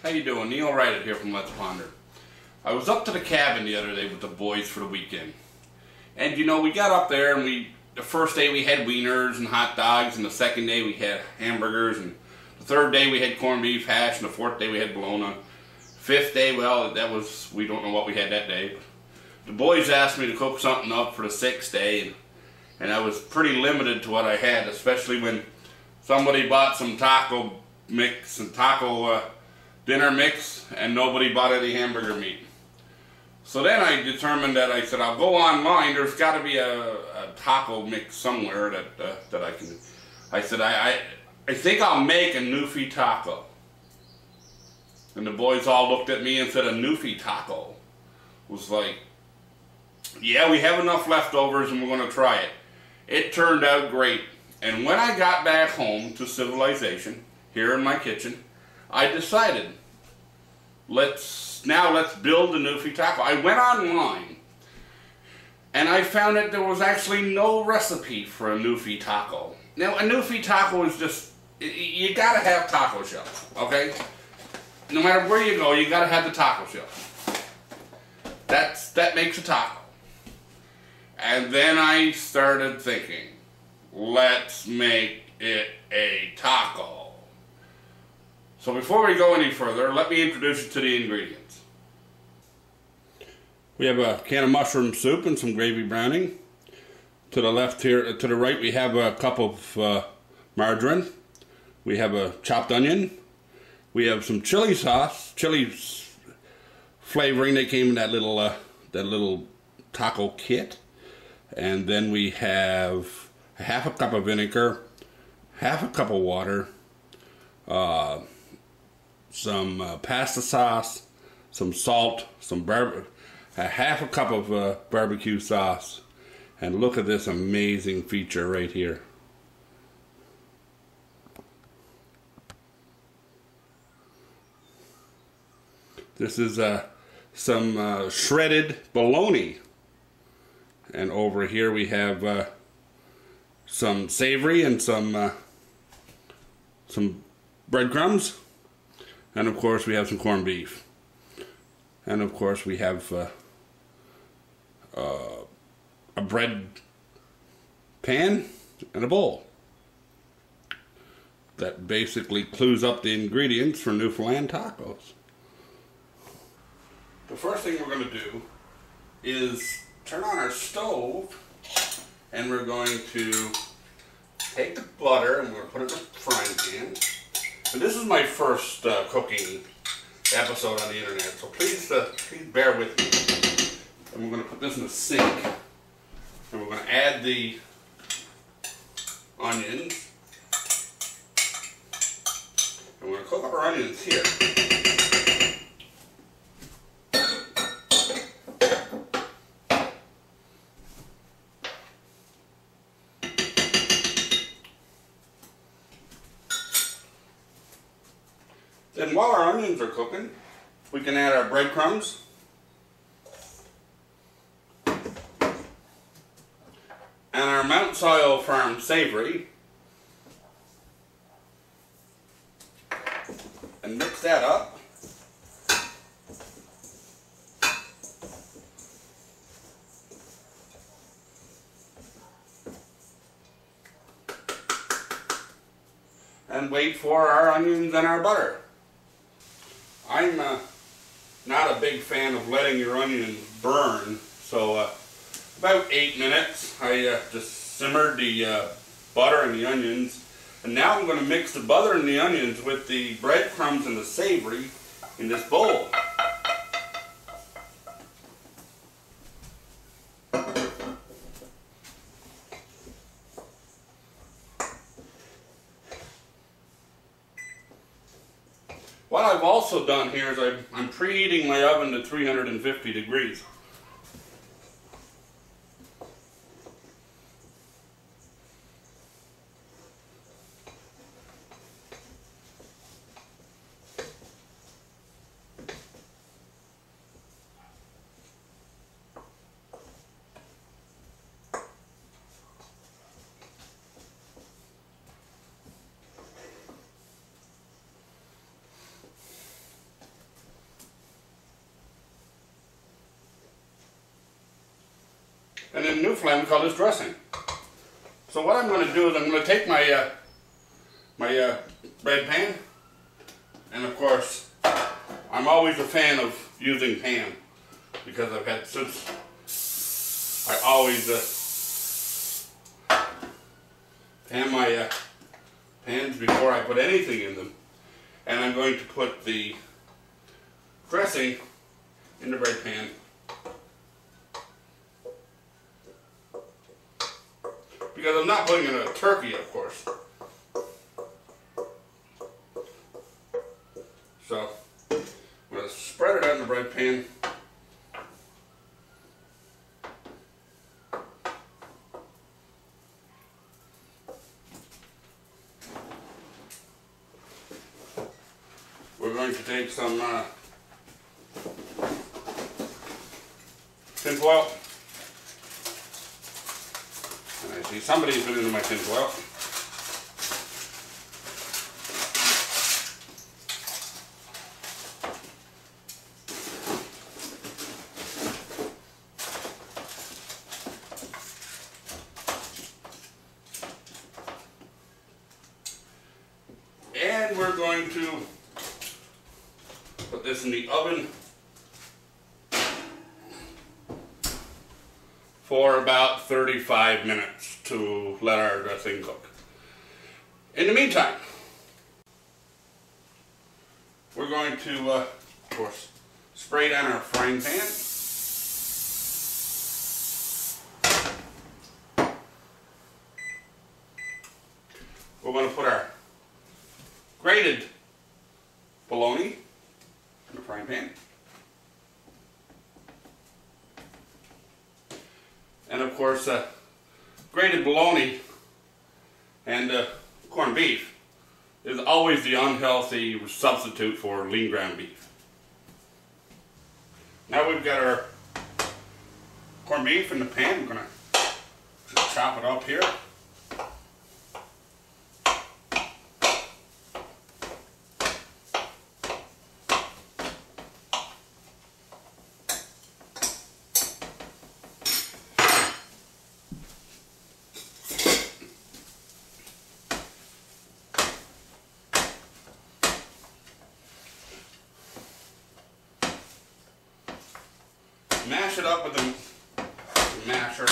How you doing? Neil Rideout here from Let's Ponder. I was up to the cabin the other day with the boys for the weekend. And you know, we got up there and the first day we had wieners and hot dogs, and the second day we had hamburgers, and the third day we had corned beef hash, and the fourth day we had bologna. Fifth day, well, we don't know what we had that day. The boys asked me to cook something up for the sixth day, and I was pretty limited to what I had, especially when somebody bought some taco mix and taco dinner mix, and nobody bought any hamburger meat. So then I determined that I said, I'll go online. There's got to be a taco mix somewhere that I can do. I said, I think I'll make a Newfie Taco. And the boys all looked at me and said, a Newfie Taco? Was like, yeah, we have enough leftovers and we're going to try it. It turned out great. And when I got back home to civilization, here in my kitchen, I decided, let's build a Newfie Taco. I went online and I found that there was actually no recipe for a Newfie Taco. Now, a Newfie Taco is just, you gotta have taco shells, okay? No matter where you go, you gotta have the taco shell. That makes a taco. And then I started thinking, let's make it a taco. So before we go any further, let me introduce you to the ingredients. We have a can of mushroom soup and some gravy browning. To the left here, to the right, we have a cup of margarine. We have a chopped onion. We have some chili sauce, chili flavoring that came in that little taco kit. And then we have a half a cup of vinegar, half a cup of water, some pasta sauce, some salt, a half a cup of barbecue sauce, and look at this amazing feature right here. This is some shredded bologna, and over here we have some savory and some breadcrumbs. And of course we have some corned beef. And of course we have a bread pan and a bowl. That basically clues up the ingredients for Newfoundland tacos. The first thing we're going to do is turn on our stove, and we're going to take the butter and we're going to put it in the frying pan. And this is my first cooking episode on the internet, so please bear with me. And we're going to put this in the sink, and we're going to add the onions, and we're going to cook up our onions here. Then while our onions are cooking, we can add our breadcrumbs, and our Mount Soil Farm savory, and mix that up. And wait for our onions and our butter. I'm not a big fan of letting your onions burn, so about 8 minutes I just simmered the butter and the onions, and now I'm going to mix the butter and the onions with the breadcrumbs and the savory in this bowl. What I've also done here is I'm preheating my oven to 350 degrees. in Newfoundland we call this dressing. So what I'm going to do is I'm going to take my bread pan, and of course I'm always a fan of using pan because I've had since I always pan my pans before I put anything in them. And I'm going to put the dressing in the bread pan. Because I'm not putting in a turkey, of course. So, I'm going to spread it out in the bread pan. We're going to take some tinfoil. And I see somebody's been into my tinfoil. And we're going to put this in the oven for about 35 minutes to let our dressing cook. In the meantime, we're going to, of course, spray down our frying pan. We're going to put our grated bologna in the frying pan. And of course, grated bologna and corned beef is always the unhealthy substitute for lean ground beef. Now we've got our corned beef in the pan. We're going to chop it up here. Mash it up with the masher.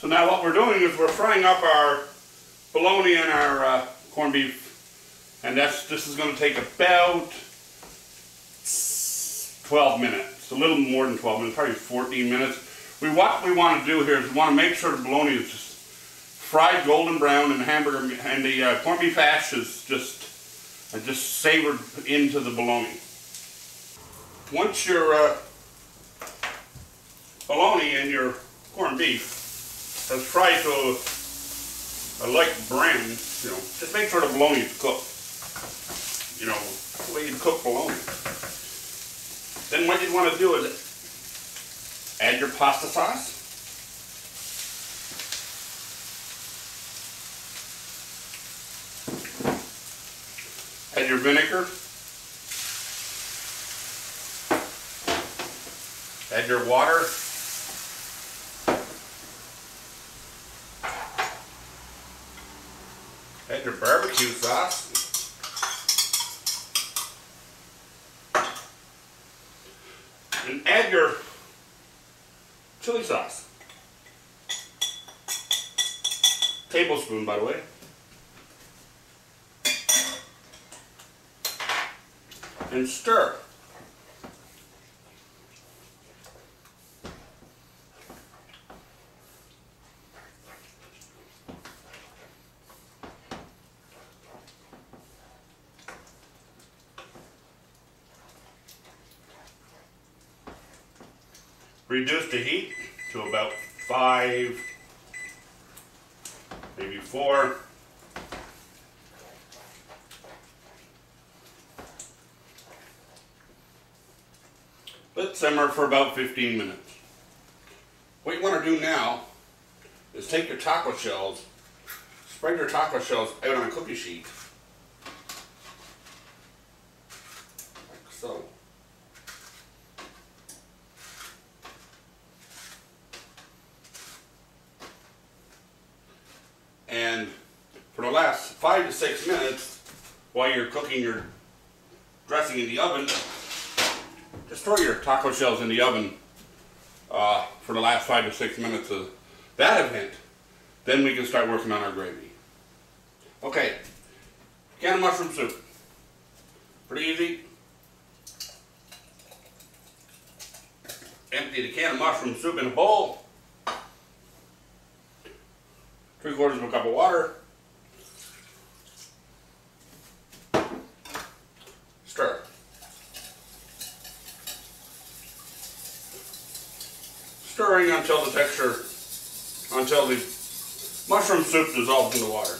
So now what we're doing is we're frying up our bologna and our corned beef, and this is going to take about 12 minutes, a little more than 12 minutes, probably 14 minutes. What we want to do here is we want to make sure the bologna is just fried golden brown, and the hamburger and the corned beef hash is just savored into the bologna. Once your bologna and your corned beef has fried to a light brown, just make sure the bologna is cooked. The way you cook bologna. Then what you want to do is add your pasta sauce. Add your vinegar. Add your water. Add your barbecue sauce. And add your chili sauce. Tablespoon, by the way. And stir. Reduce the heat to about 5, maybe 4. Let simmer for about 15 minutes. What you want to do now is take your taco shells, spread your taco shells out on a cookie sheet, like so. And for the last 5 to 6 minutes, while you're cooking your dressing in the oven, just throw your taco shells in the oven for the last 5 to 6 minutes of that event. Then we can start working on our gravy. Okay, can of mushroom soup. Pretty easy. Empty the can of mushroom soup in a bowl. 3/4 of a cup of water. Stir. Stirring until the mushroom soup dissolves in the water.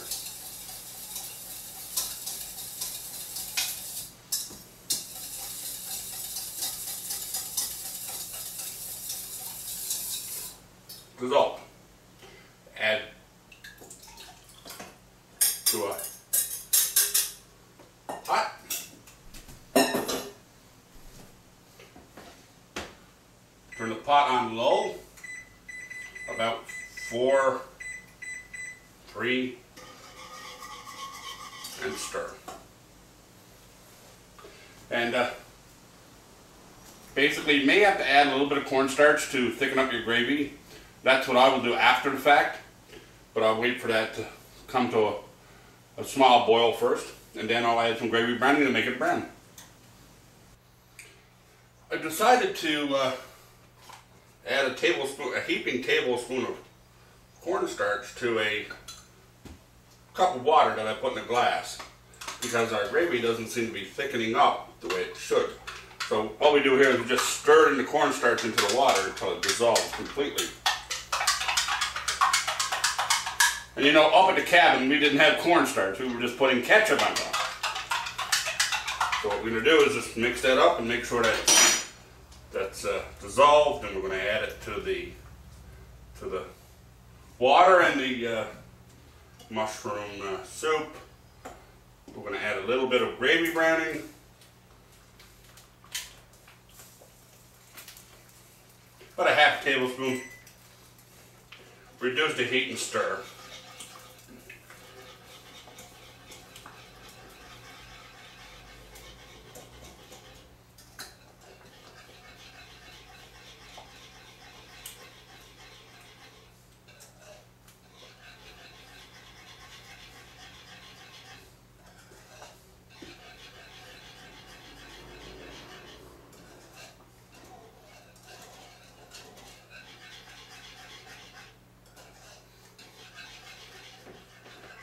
Dissolve. Add to a pot. Turn the pot on low, about 4, 3, and stir. And basically you may have to add a little bit of cornstarch to thicken up your gravy. That's what I will do after the fact, but I'll wait for that to come to a small boil first, and then I'll add some gravy browning to make it brown. I decided to add a heaping tablespoon of cornstarch to a cup of water that I put in a glass, because our gravy doesn't seem to be thickening up the way it should. So all we do here is we just stir in the cornstarch into the water until it dissolves completely. And you know, up at the cabin we didn't have cornstarch, we were just putting ketchup on top. So what we're going to do is just mix that up and make sure that that's dissolved, and we're going to add it to the water and the mushroom soup. We're going to add a little bit of gravy browning. About a half tablespoon. Reduce the heat and stir.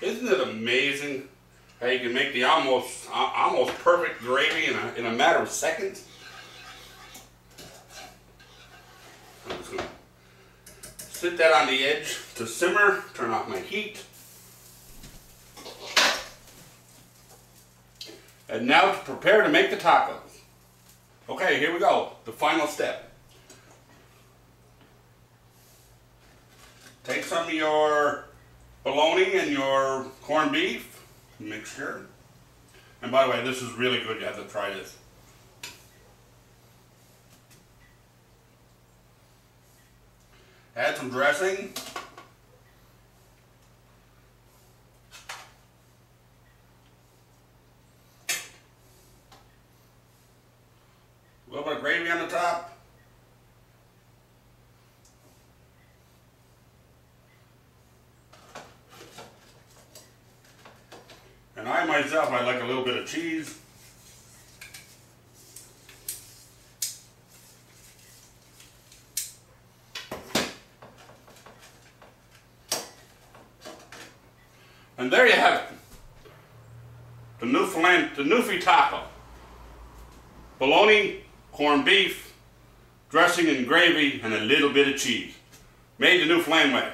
Isn't it amazing how you can make the almost perfect gravy in a matter of seconds? I'm just going to sit that on the edge to simmer, turn off my heat. And now to prepare to make the tacos. Okay, here we go, the final step. Take some of your bologna and your corned beef mixture. And by the way, this is really good, you have to try this. Add some dressing. A little bit of gravy on the top. And I myself, I like a little bit of cheese. And there you have it. The Newfie Taco. Bologna, corned beef, dressing and gravy, and a little bit of cheese. Made the new flame way.